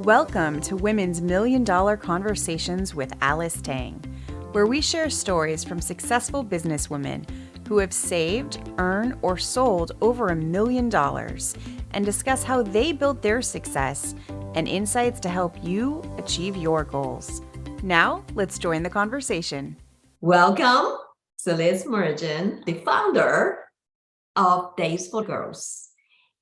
Welcome to Women's $1 Million Conversations with Alice Tang, where we share stories from successful businesswomen who have saved, earned, or sold over $1 million and discuss how they built their success and insights to help you achieve your goals. Now, let's join the conversation. Welcome, Celeste Mergens, the founder of Days for Girls.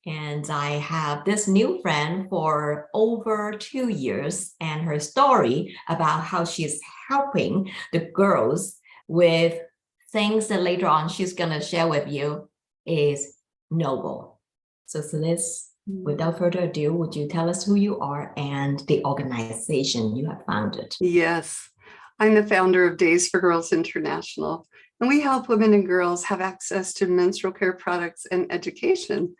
And I have this new friend for over 2 years, and her story about how she's helping the girls with things that later on she's going to share with you is noble. So Celeste, without further ado, would you tell us who you are and the organization you have founded? Yes, I'm the founder of Days for Girls International, and we help women and girls have access to menstrual care products and education.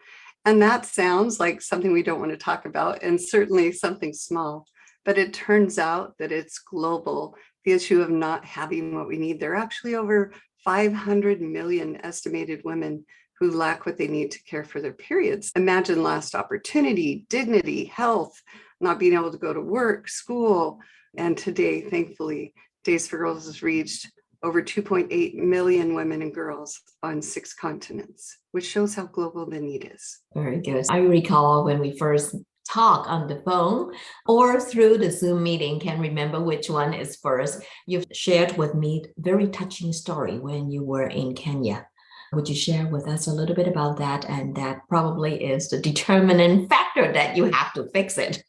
And that sounds like something we don't want to talk about, and certainly something small, but it turns out that it's global. The issue of not having what we need. There are actually over 500 million estimated women who lack what they need to care for their periods. Imagine lost opportunity, dignity, health, not being able to go to work, school. And today, thankfully, Days for Girls has reached over 2.8 million women and girls on 6 continents, which shows how global the need is. Very good. I recall when we first talked on the phone or through the Zoom meeting, can't remember which one is first. You've shared with me a very touching story when you were in Kenya. Would you share with us a little bit about that? And that probably is the determining factor that you have to fix it.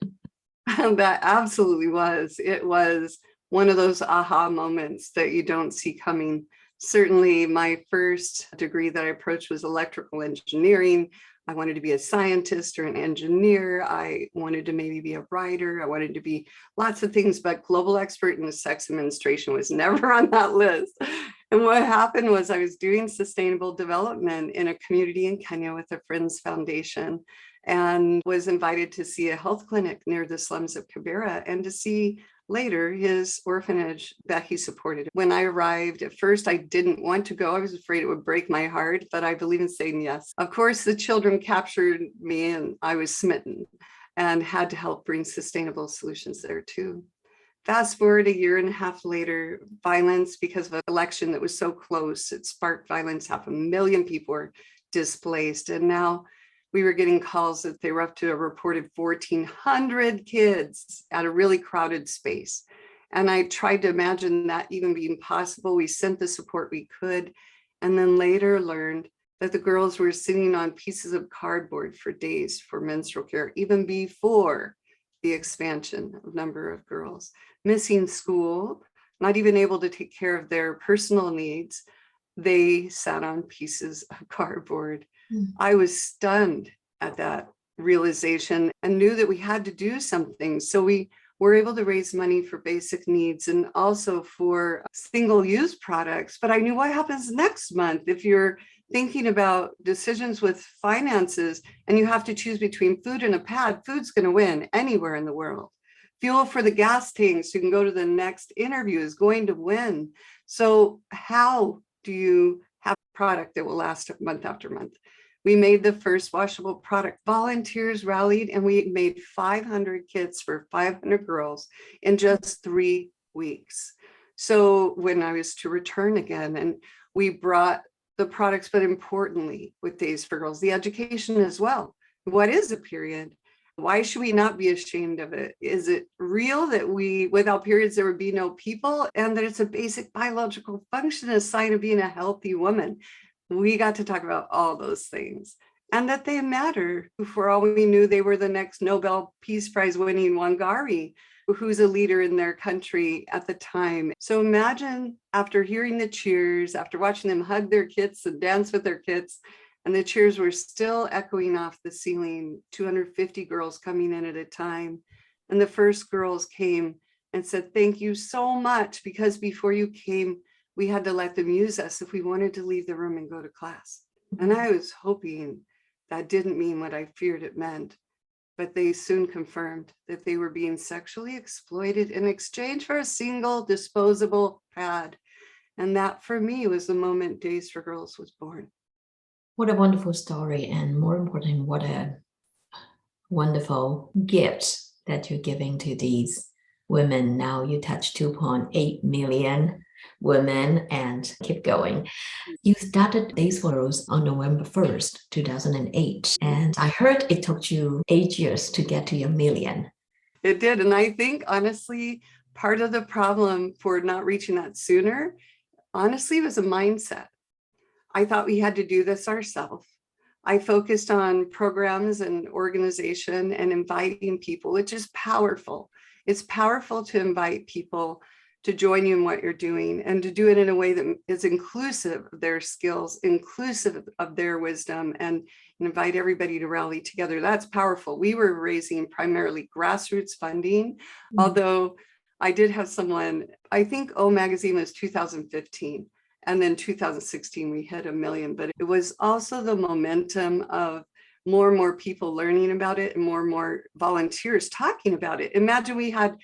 That absolutely was. It was one of those aha moments that you don't see coming. Certainly, my first degree that I approached was electrical engineering. I wanted to be a scientist or an engineer. I wanted to maybe be a writer. I wanted to be lots of things, but global expert in sex and menstruation was never on that list. And what happened was I was doing sustainable development in a community in Kenya with a Friends Foundation, and was invited to see a health clinic near the slums of Kibera and to see later his orphanage that he supported. When I arrived, at first I didn't want to go. I was afraid it would break my heart, but I believe in saying yes. Of course, the children captured me and I was smitten and had to help bring sustainable solutions there too. Fast forward 1.5 years later, violence because of an election that was so close, it sparked violence. 500,000 people were displaced. And now we were getting calls that they were up to a reported 1,400 kids at a really crowded space. And I tried to imagine that even being possible. We sent the support we could, and then later learned that the girls were sitting on pieces of cardboard for days for menstrual care, even before the expansion of number of girls, missing school, not even able to take care of their personal needs. They sat on pieces of cardboard. I was stunned at that realization and knew that we had to do something. So we were able to raise money for basic needs and also for single-use products. But I knew what happens next month if you're thinking about decisions with finances and you have to choose between food and a pad. Food's going to win anywhere in the world. Fuel for the gas tanks so you can go to the next interview is going to win. So how do you have a product that will last month after month? We made the first washable product. Volunteers rallied and we made 500 kits for 500 girls in just 3 weeks. So when I was to return again, and we brought the products, but importantly with Days for Girls, the education as well. What is a period? Why should we not be ashamed of it? Is it real that without periods, there would be no people, and that it's a basic biological function, a sign of being a healthy woman? We got to talk about all those things and that they matter. For all we knew, they were the next Nobel Peace Prize winning Wangari, who's a leader in their country at the time. So imagine after hearing the cheers, after watching them hug their kits and dance with their kits, and the cheers were still echoing off the ceiling, 250 girls coming in at a time. And the first girls came and said, "Thank you so much, because before you came, we had to let them use us if we wanted to leave the room and go to class." And I was hoping that didn't mean what I feared it meant, but they soon confirmed that they were being sexually exploited in exchange for a single disposable pad. And that for me was the moment Days for Girls was born. What a wonderful story, and more important, what a wonderful gift that you're giving to these women. Now you touch 2.8 million women and keep going. You started Days for Girls on November 1st, 2008. And I heard it took you 8 years to get to your million. It did. And I think, honestly, part of the problem for not reaching that sooner, honestly, was a mindset. I thought we had to do this ourselves. I focused on programs and organization and inviting people, which is powerful. It's powerful to invite people to join you in what you're doing and to do it in a way that is inclusive of their skills, inclusive of their wisdom, and invite everybody to rally together. That's powerful. We were raising primarily grassroots funding, although I did have someone, I think O Magazine was 2015. And then 2016, we hit 1 million, but it was also the momentum of more and more people learning about it and more volunteers talking about it. Imagine we had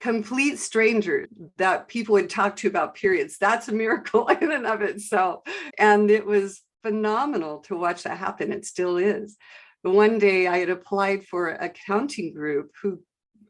complete strangers that people would talk to about periods. That's a miracle in and of itself. And it was phenomenal to watch that happen. It still is. But one day I had applied for an accounting group who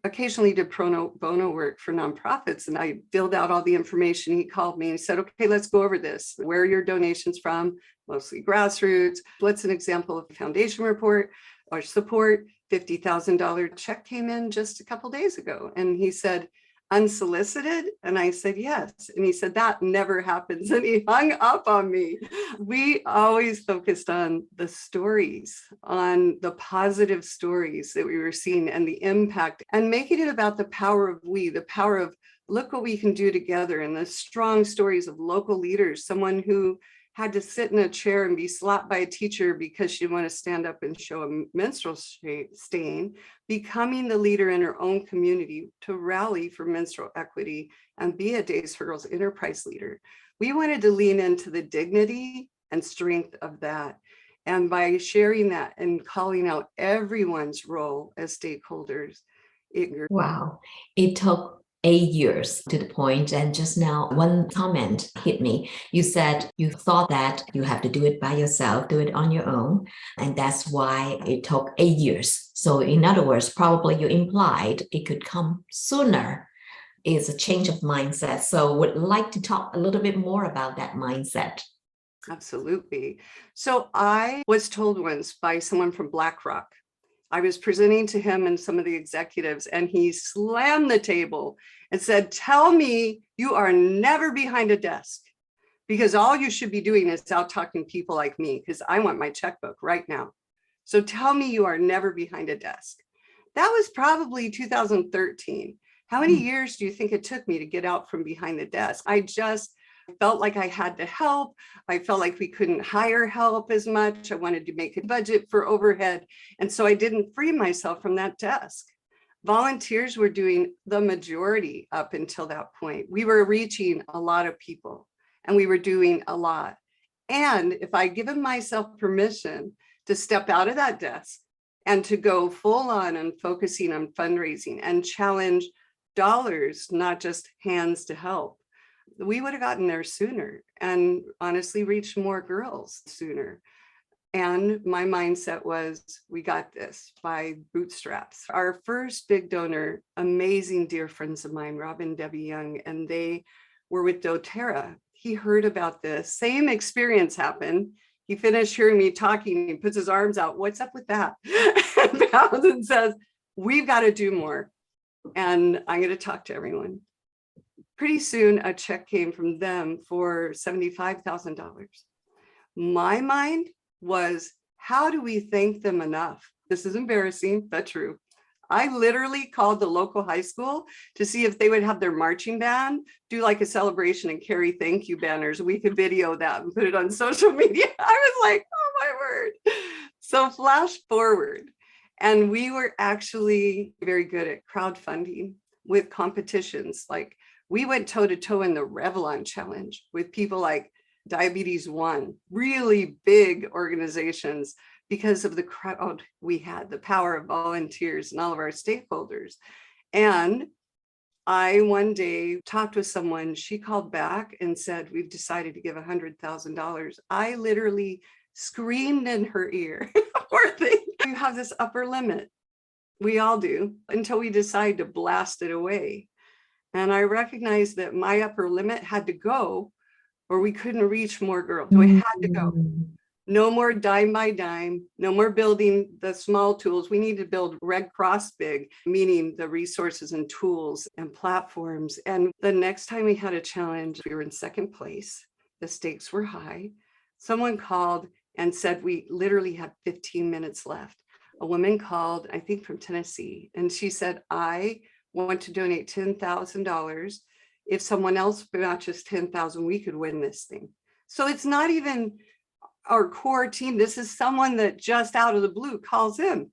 occasionally did pro bono work for nonprofits. And I filled out all the information. He called me and he said, okay, let's go over this. Where are your donations from? Mostly grassroots. What's an example of a foundation report or support? $50,000 check came in just a couple days ago. And he said, unsolicited? And I said, yes. And he said, that never happens. And he hung up on me. We always focused on the stories, on the positive stories that we were seeing and the impact, and making it about the power of the power of look what we can do together, and the strong stories of local leaders, someone who had to sit in a chair and be slapped by a teacher because she didn't want to stand up and show a menstrual stain, becoming the leader in her own community to rally for menstrual equity and be a Days for Girls enterprise leader. We wanted to lean into the dignity and strength of that. And by sharing that and calling out everyone's role as stakeholders, Wow. It took 8 years to the point. And just now, one comment hit me. You said you thought that you have to do it by yourself, do it on your own. And that's why it took 8 years. So in other words, probably you implied it could come sooner. It's a change of mindset. So would like to talk a little bit more about that mindset. Absolutely. So I was told once by someone from BlackRock, I was presenting to him and some of the executives, and he slammed the table and said, tell me you are never behind a desk, because all you should be doing is out talking people like me, because I want my checkbook right now. So tell me you are never behind a desk. That was probably 2013. How many years do you think it took me to get out from behind the desk? I just felt like I had to help. I felt like we couldn't hire help as much. I wanted to make a budget for overhead. And so I didn't free myself from that desk. Volunteers were doing the majority up until that point. We were reaching a lot of people and we were doing a lot. And if I'd given myself permission to step out of that desk and to go full on and focusing on fundraising and challenge dollars, not just hands to help, we would have gotten there sooner and honestly reached more girls sooner. And my mindset was, we got this by bootstraps. Our first big donor, amazing dear friends of mine, Rob and Debbie Young, and they were with doTERRA. He heard about this, same experience happened. He finished hearing me talking, he puts his arms out, what's up with that? And says, we've got to do more. And I'm going to talk to everyone. Pretty soon, a check came from them for $75,000. My mind was, how do we thank them enough? This is embarrassing, but true. I literally called the local high school to see if they would have their marching band do like a celebration and carry thank you banners. We could video that and put it on social media. I was like, oh my word. So flash forward. And we were actually very good at crowdfunding with competitions. Like we went toe to toe in the Revlon challenge with people like Diabetes One, really big organizations, because of the crowd we had, the power of volunteers and all of our stakeholders. And I one day talked with someone, she called back and said, we've decided to give $100,000. I literally screamed in her ear, poor thing, you have this upper limit. We all do, until we decide to blast it away. And I recognized that my upper limit had to go, or we couldn't reach more girls. We had to go. No more dime by dime, no more building the small tools. We need to build Red Cross big, meaning the resources and tools and platforms. And the next time we had a challenge, we were in second place. The stakes were high. Someone called and said we literally had 15 minutes left. A woman called, I think from Tennessee, and she said, I want to donate $10,000. If someone else matches 10,000, we could win this thing. So it's not even our core team. This is someone that just out of the blue calls in.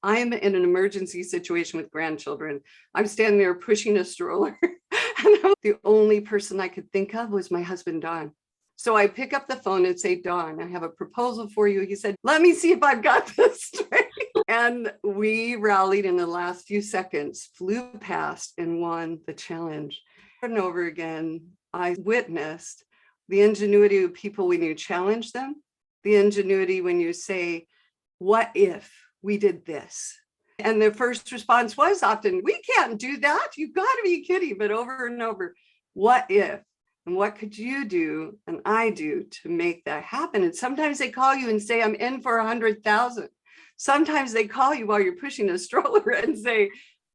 I'm in an emergency situation with grandchildren. I'm standing there pushing a stroller. And the only person I could think of was my husband, Don. So I pick up the phone and say, Don, I have a proposal for you. He said, let me see if I've got this straight. And we rallied in the last few seconds, flew past and won the challenge. Over and over again, I witnessed the ingenuity of people when you challenge them, the ingenuity when you say, what if we did this? And the first response was often, we can't do that. You've got to be kidding. But over and over, what if? And what could you do and I do to make that happen? And sometimes they call you and say, I'm in for 100,000. Sometimes they call you while you're pushing a stroller and say,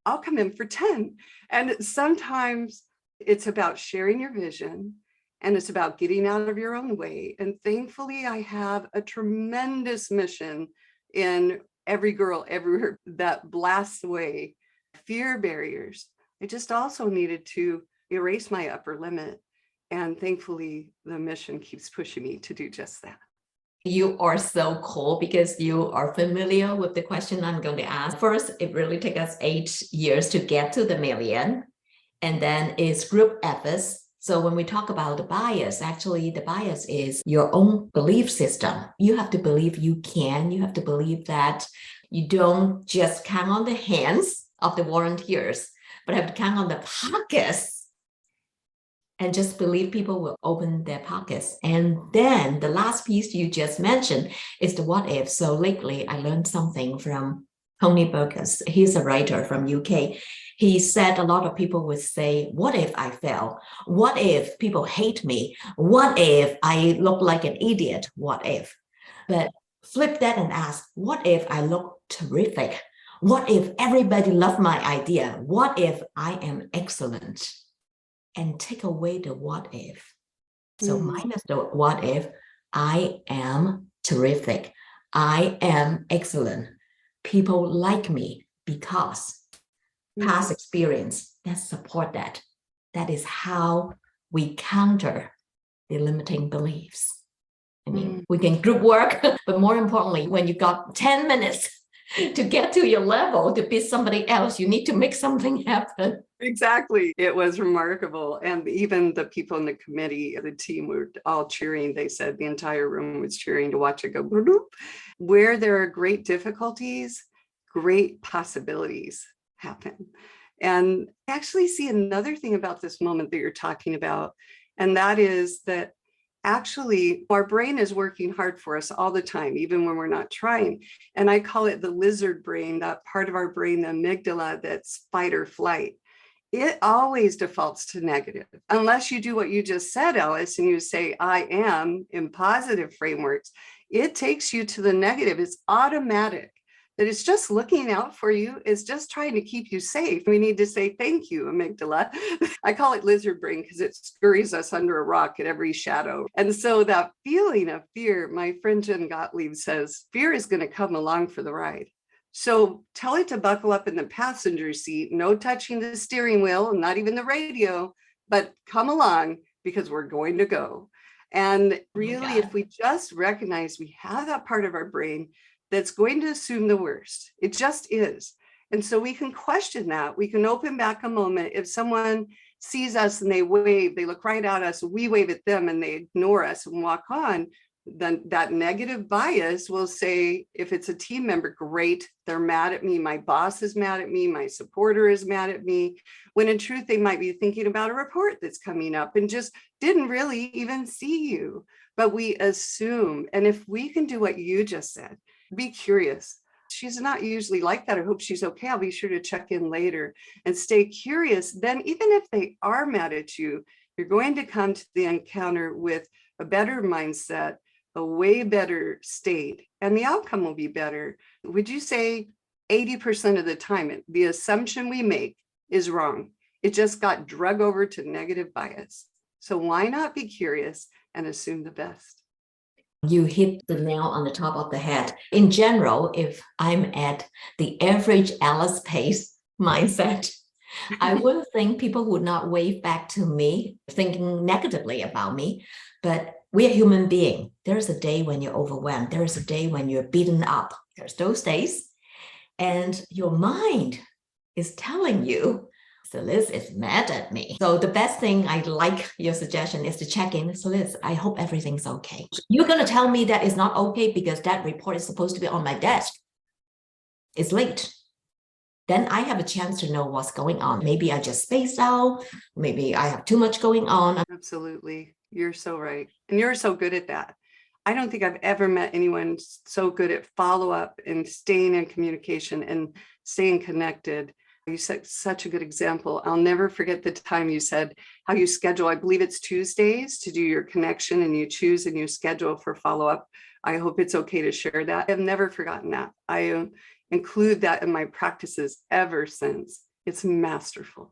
I'll come in for 10. And sometimes it's about sharing your vision. And it's about getting out of your own way. And thankfully, I have a tremendous mission in every girl everywhere that blasts away fear barriers. I just also needed to erase my upper limit. And thankfully, the mission keeps pushing me to do just that. You are so cool because you are familiar with the question I'm going to ask. First, it really took us 8 years to get to the million. And then it's group efforts. So when we talk about the bias, actually the bias is your own belief system. You have to believe you can. You have to believe that you don't just count on the hands of the volunteers, but have to count on the pockets and just believe people will open their pockets. And then the last piece you just mentioned is the what if. So lately I learned something from Tony Burgess. He's a writer from UK. He said a lot of people would say, what if I fail? What if people hate me? What if I look like an idiot? What if? But flip that and ask, what if I look terrific? What if everybody loved my idea? What if I am excellent? And take away the what if. So minus the what if, I am terrific. I am excellent. People like me because past experience that support that. That is how we counter the limiting beliefs. I mean, we can group work, but more importantly, when you got 10 minutes to get to your level to beat somebody else, you need to make something happen. Exactly. It was remarkable. And even the people in the committee, the team were all cheering. They said the entire room was cheering to watch it go. Bloop. Where there are great difficulties, great possibilities happen. And I actually see another thing about this moment that you're talking about, and that is that actually our brain is working hard for us all the time, even when we're not trying. And I call it the lizard brain, that part of our brain, the amygdala, that's fight or flight. It always defaults to negative, unless you do what you just said, Alice, and you say, I am in positive frameworks. It takes you to the negative. It's automatic. That it's just looking out for you. It's just trying to keep you safe. We need to say, thank you, amygdala. I call it lizard brain because it scurries us under a rock at every shadow. And so that feeling of fear, my friend Jen Gottlieb says, fear is going to come along for the ride. So tell it to buckle up in the passenger seat, no touching the steering wheel, not even the radio, but come along because we're going to go. And really, if we just recognize we have that part of our brain that's going to assume the worst. It just is. And so we can question that. We can open back a moment. If someone sees us and they wave, they look right at us, we wave at them and they ignore us and walk on, then that negative bias will say, if it's a team member, great, they're mad at me, my boss is mad at me, my supporter is mad at me, when in truth, they might be thinking about a report that's coming up and just didn't really even see you. But we assume, and if we can do what you just said, be curious. she's not usually like that. I hope she's okay. I'll be sure to check in later and stay curious. Then even if they are mad at you, you're going to come to the encounter with a better mindset, a way better state, and the outcome will be better. Would you say 80% of the time, the assumption we make is wrong? It just got drug over to negative bias. So why not be curious and assume the best? You hit the nail on the top of the head. In general, if I'm at the average Alice pace mindset, I would think people would not wave back to me thinking negatively about me. But we're human beings. There's a day when you're overwhelmed. There's a day when you're beaten up. There's those days. And your mind is telling you, Celeste is mad at me. So the best thing, I like your suggestion, is to check in. Celeste, I hope everything's okay. You're going to tell me that it's not okay because that report is supposed to be on my desk. It's late. Then I have a chance to know what's going on. Maybe I just spaced out. Maybe I have too much going on. Absolutely. You're so right. And you're so good at that. I don't think I've ever met anyone so good at follow-up and staying in communication and staying connected. You set such a good example. I'll never forget the time you said how you schedule. I believe it's Tuesdays to do your connection, and you choose and you schedule for follow-up. I hope it's okay to share that. I've never forgotten that. I include that in my practices ever since. It's masterful.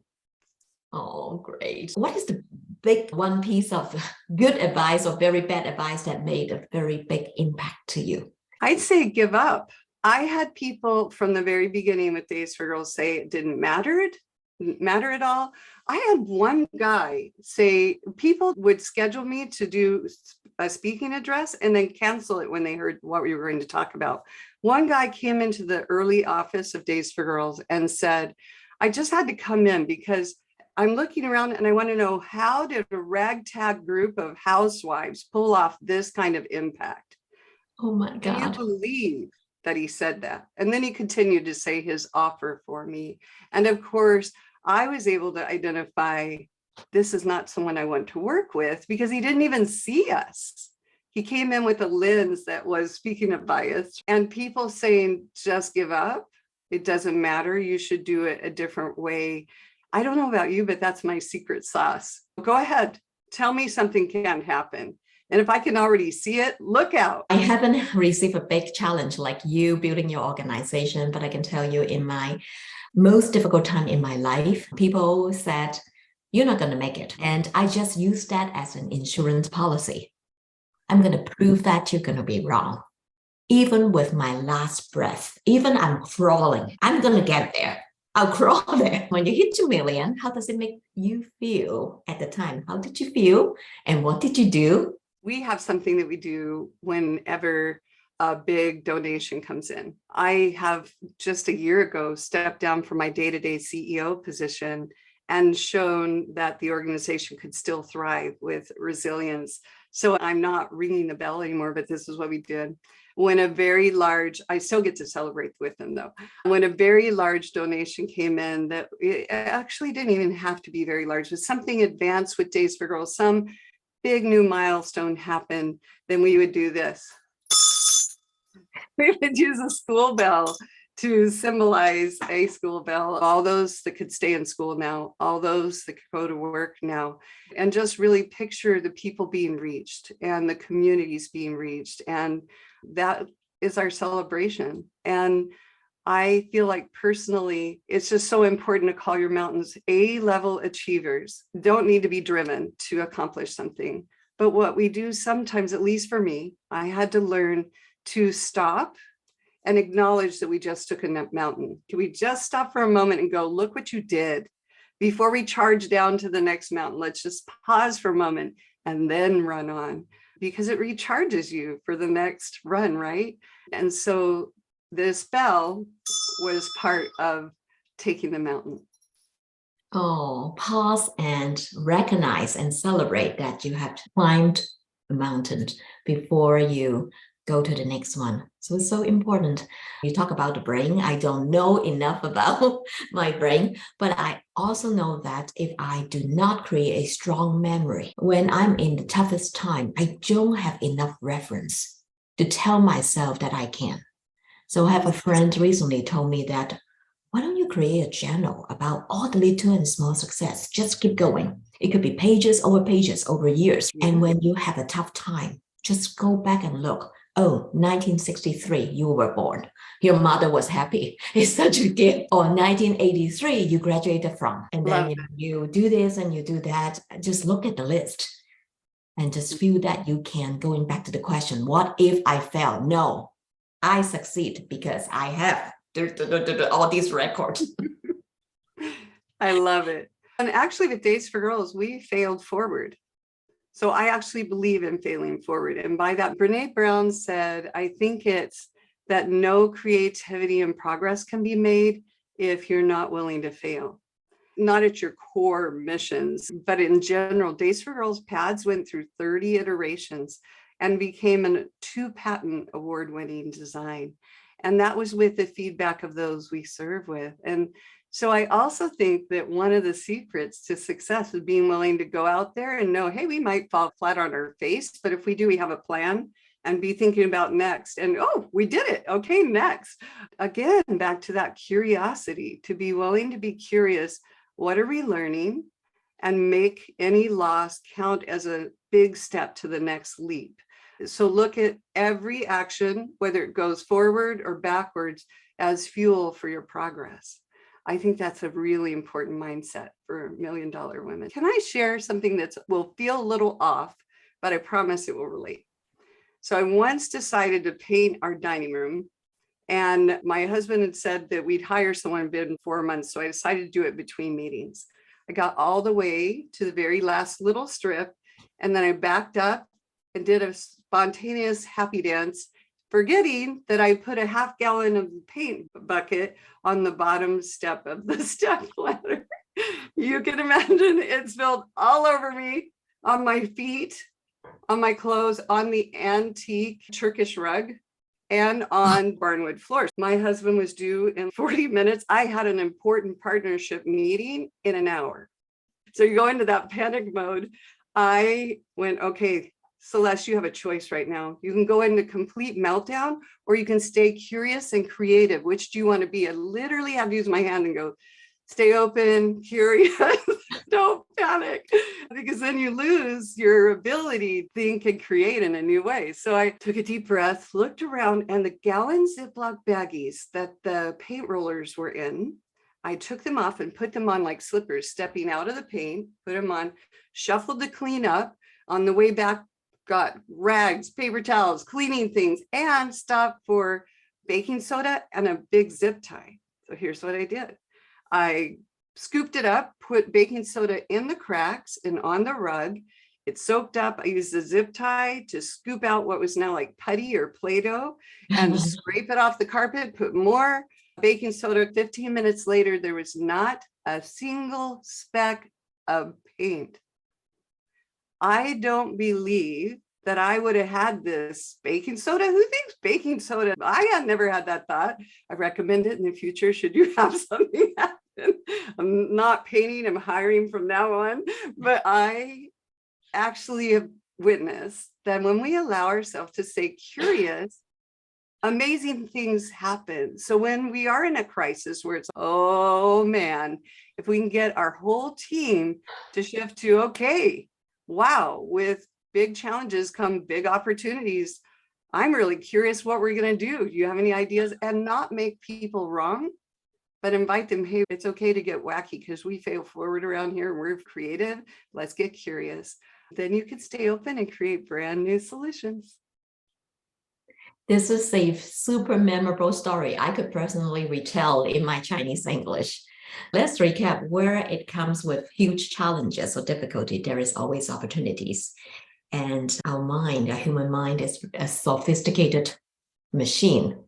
Oh, great. What is the big one piece of good advice or very bad advice that made a very big impact to you? I'd say give up. I had people from the very beginning with Days for Girls say it didn't matter at all. I had one guy say people would schedule me to do a speaking address and then cancel it when they heard what we were going to talk about. One guy came into the early office of Days for Girls and said, I just had to come in because I'm looking around and I want to know, how did a ragtag group of housewives pull off this kind of impact? Oh my God. Can you believe that he said that? And then he continued to say his offer for me. And of course, I was able to identify this is not someone I want to work with because he didn't even see us. He came in with a lens that was, speaking of bias, and people saying, just give up. It doesn't matter. You should do it a different way. I don't know about you, but that's my secret sauce. Go ahead. Tell me something can happen. And if I can already see it, look out. I haven't received a big challenge like you building your organization, but I can tell you in my most difficult time in my life, people said, you're not going to make it. And I just used that as an insurance policy. I'm going to prove that you're going to be wrong. Even with my last breath, even I'm crawling, I'm going to get there. I'll crawl there. When you hit 2 million, how does it make you feel at the time? How did you feel? And what did you do? We have something that we do whenever a big donation comes in. I have just a year ago stepped down from my day-to-day CEO position and shown that the organization could still thrive with resilience. So I'm not ringing the bell anymore, but this is what we did. When a very large, I still get to celebrate with them though. When a very large donation came in, that it actually didn't even have to be very large, it was something advanced with Days for Girls, some big new milestone happened, then we would do this. We would use a school bell to symbolize a school bell, all those that could stay in school now, all those that could go to work now, and just really picture the people being reached and the communities being reached. And that is our celebration. And I feel like personally, it's just so important to call your mountains A-level achievers. Don't need to be driven to accomplish something. But what we do sometimes, at least for me, I had to learn to stop and acknowledge that we just took a mountain. Can we just stop for a moment and go, look what you did before we charge down to the next mountain? Let's just pause for a moment and then run on, because it recharges you for the next run, right? And so this bell was part of taking the mountain. Oh, pause and recognize and celebrate that you have climbed the mountain before you go to the next one. So it's so important. You talk about the brain. I don't know enough about my brain, but I also know that if I do not create a strong memory, when I'm in the toughest time, I don't have enough reference to tell myself that I can. So I have a friend recently told me that, why don't you create a journal about all the little and small success? Just keep going. It could be pages, over years. Yeah. And when you have a tough time, just go back and look. Oh, 1963, you were born. Your mother was happy. It's such a gift. Or 1983, you graduated from. And then you do this and you do that. Just look at the list and just feel that you can, going back to the question, what if I fail? No, I succeed because I have all these records. I love it. And actually with Days for Girls, we failed forward. So I actually believe in failing forward. And by that, Brene Brown said, I think it's that no creativity and progress can be made if you're not willing to fail. Not at your core missions, but in general, Days for Girls pads went through 30 iterations and became a 2-patent award-winning design. And that was with the feedback of those we serve with. And so I also think that one of the secrets to success is being willing to go out there and know, hey, we might fall flat on our face, but if we do, we have a plan, and be thinking about next. And oh, we did it. Okay, next. Again, back to that curiosity, to be willing to be curious. What are we learning? And make any loss count as a big step to the next leap. So look at every action, whether it goes forward or backwards, as fuel for your progress. I think that's a really important mindset for $1 million women. Can I share something that will feel a little off, but I promise it will relate? So I once decided to paint our dining room, and my husband had said that we'd hire someone in 4 months. So I decided to do it between meetings. I got all the way to the very last little strip, and then I backed up and did a spontaneous happy dance, forgetting that I put a half gallon of paint bucket on the bottom step of the step ladder. You can imagine it spilled all over me, on my feet, on my clothes, on the antique Turkish rug, and on barnwood floors. My husband was due in 40 minutes. I had an important partnership meeting in an hour. So you go into that panic mode. I went, okay, Celeste, you have a choice right now. You can go into complete meltdown, or you can stay curious and creative. Which do you want to be? I literally have to use my hand and go, stay open, curious, don't panic, because then you lose your ability to think and create in a new way. So I took a deep breath, looked around, and the gallon Ziploc baggies that the paint rollers were in, I took them off and put them on like slippers, stepping out of the paint, put them on, shuffled to clean up. On the way back, got rags, paper towels, cleaning things, and stopped for baking soda and a big zip tie. So here's what I did. I scooped it up, put baking soda in the cracks and on the rug. It soaked up. I used the zip tie to scoop out what was now like putty or Play-Doh and scrape it off the carpet, put more baking soda. 15 minutes later, there was not a single speck of paint. I don't believe that I would have had this baking soda. Who thinks baking soda? I had never had that thought. I recommend it in the future should you have something happen. I'm not painting, I'm hiring from now on. But I actually have witnessed that when we allow ourselves to stay curious, amazing things happen. So when we are in a crisis where it's, oh man, if we can get our whole team to shift to, okay, wow, with big challenges come big opportunities. I'm really curious what we're going to do. Do you have any ideas? And not make people wrong, but invite them. Hey, it's okay to get wacky because we fail forward around here. We're creative. Let's get curious. Then you can stay open and create brand new solutions. This is a super memorable story I could personally retell in my Chinese English. Let's recap. Where it comes with huge challenges or difficulty, there is always opportunities. And our mind, our human mind, is a sophisticated machine.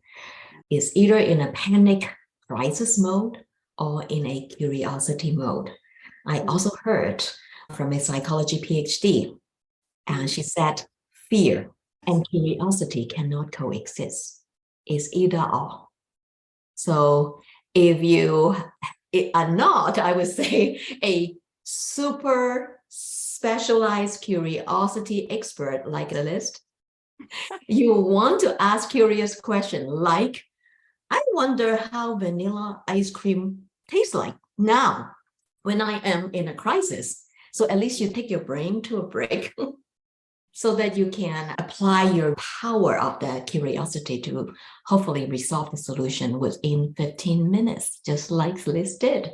It's either in a panic crisis mode or in a curiosity mode. I also heard from a psychology PhD, and she said fear and curiosity cannot coexist. It's either or. So if you are not, I would say, a super specialized curiosity expert like Celeste, you want to ask curious questions like, I wonder how vanilla ice cream tastes like now when I am in a crisis. So at least you take your brain to a break so that you can apply your power of that curiosity to hopefully resolve the solution within 15 minutes, just like Celeste did,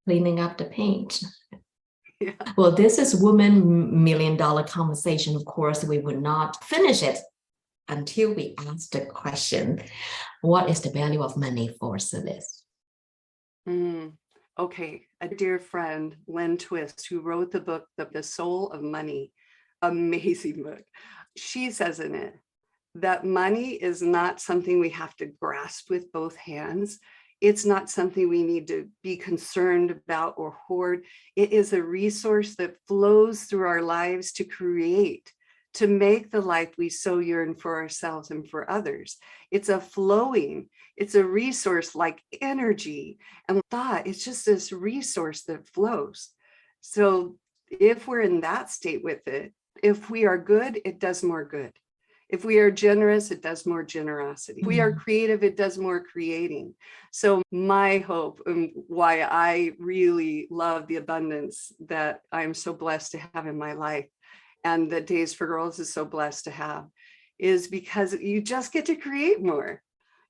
cleaning up the paint. Yeah. Well, this is Woman Million Dollar Conversation. Of course, we would not finish it until we ask the question, what is the value of money for Celeste? Okay, a dear friend, Len Twist, who wrote the book, The Soul of Money, amazing book. She says in it that money is not something we have to grasp with both hands. It's not something we need to be concerned about or hoard. It is a resource that flows through our lives to create, to make the life we so yearn for ourselves and for others. It's a resource like energy and thought. It's just this resource that flows. So if we're in that state with it, if we are good, it does more good. If we are generous, it does more generosity. If we are creative, it does more creating. So my hope and why I really love the abundance that I'm so blessed to have in my life, and that Days for Girls is so blessed to have, is because you just get to create more.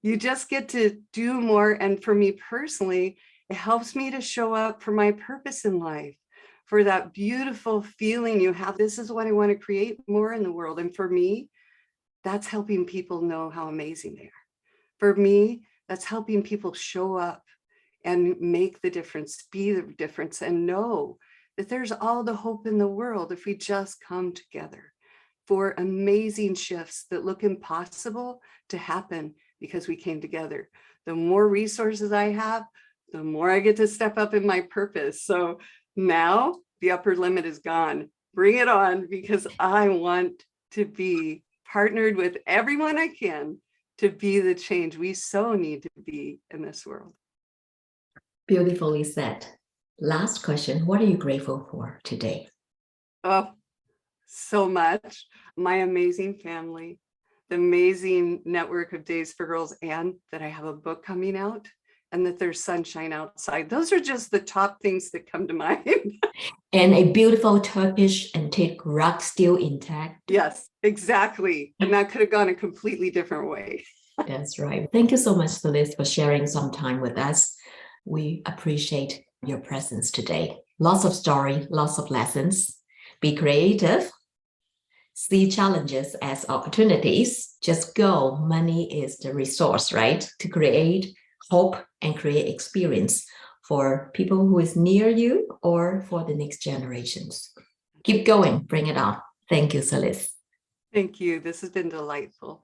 You just get to do more. And for me personally, it helps me to show up for my purpose in life, for that beautiful feeling you have. This is what I want to create more in the world. And for me, that's helping people know how amazing they are. For me, that's helping people show up and make the difference, be the difference, and know that there's all the hope in the world if we just come together for amazing shifts that look impossible to happen because we came together. The more resources I have, the more I get to step up in my purpose. So now the upper limit is gone. Bring it on, because I want to be partnered with everyone I can to be the change we so need to be in this world. Beautifully said. Last question, what are you grateful for today? Oh, so much. My amazing family, the amazing network of Days for Girls, and that I have a book coming out, and that there's sunshine outside. Those are just the top things that come to mind. And a beautiful Turkish antique rug still intact. Yes, exactly. And that could have gone a completely different way. That's right. Thank you so much, Celeste, for sharing some time with us. We appreciate your presence today. Lots of story, lots of lessons. Be creative. See challenges as opportunities. Just go. Money is the resource, right? To create hope and create experience for people who is near you or for the next generations. Keep going. Bring it on. Thank you, Celeste. Thank you. This has been delightful.